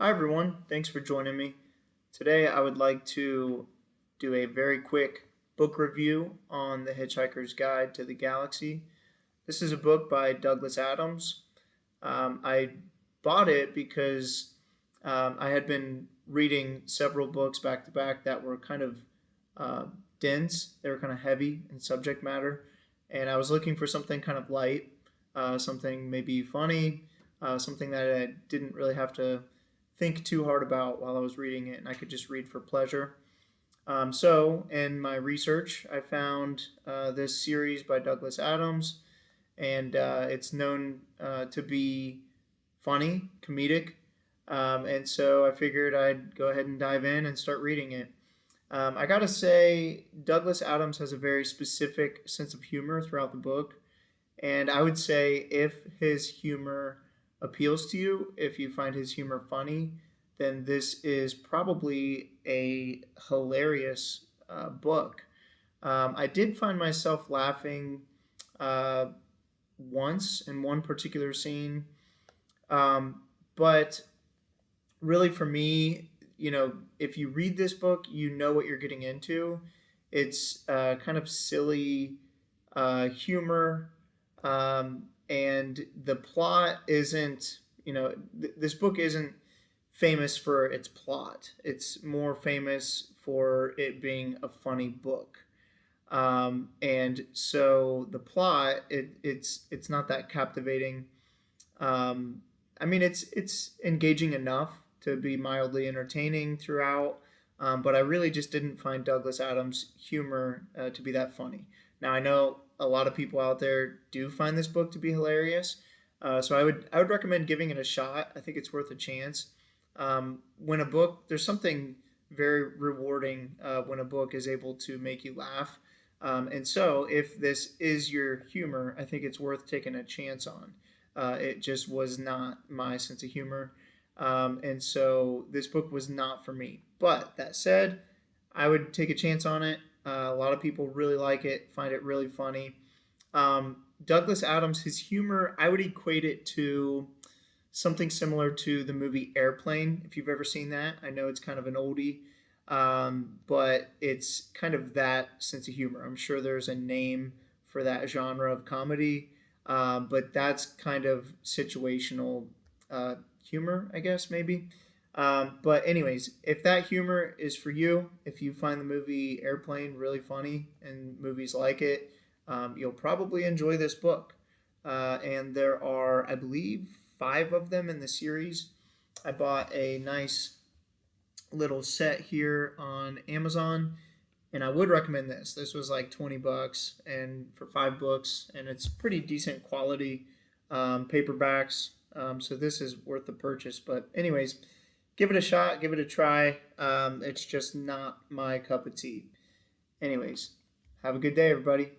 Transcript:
Hi everyone, thanks for joining me. Today I would like to do a very quick book review on The Hitchhiker's Guide to the Galaxy. This is a book by Douglas Adams. I bought it because I had been reading several books back to back that were kind of uh, dense, they were kind of heavy in subject matter, and I was looking for something kind of light, something maybe funny, something that I didn't really have to think too hard about while I was reading it, and I could just read for pleasure. So, in my research, I found this series by Douglas Adams, and it's known to be funny, comedic, and so I figured I'd go ahead and dive in and start reading it. I gotta say, Douglas Adams has a very specific sense of humor throughout the book, and I would say if his humor appeals to you, if you find his humor funny, then this is probably a hilarious book. I did find myself laughing uh, once in one particular scene, but really for me, if you read this book, you know what you're getting into. It's kind of silly humor, and the plot isn't, this book isn't famous for its plot. It's more famous for it being a funny book. And so the plot, it's not that captivating. Um, I mean, it's engaging enough to be mildly entertaining throughout, but I really just didn't find Douglas Adams' humor to be that funny. Now I know a lot of people out there do find this book to be hilarious, so I would recommend giving it a shot. I think it's worth a chance. When a book, there's something very rewarding when a book is able to make you laugh. And so, if this is your humor, I think it's worth taking a chance on. It just was not my sense of humor. And so this book was not for me. But that said, I would take a chance on it. A lot of people really like it, find it really funny. Douglas Adams, his humor, I would equate it to something similar to the movie Airplane, if you've ever seen that. I know it's kind of an oldie, but it's kind of that sense of humor. I'm sure there's a name for that genre of comedy, but that's kind of situational humor, I guess, maybe. But, anyways, if that humor is for you, if you find the movie Airplane really funny and movies like it, you'll probably enjoy this book. And there are, I believe, five of them in the series. I bought a nice little set here on Amazon, and I would recommend this. This was like 20 bucks and for five books, and it's pretty decent quality paperbacks. So this is worth the purchase. But anyways, give it a shot, give it a try. It's just not my cup of tea. Anyways, have a good day, everybody.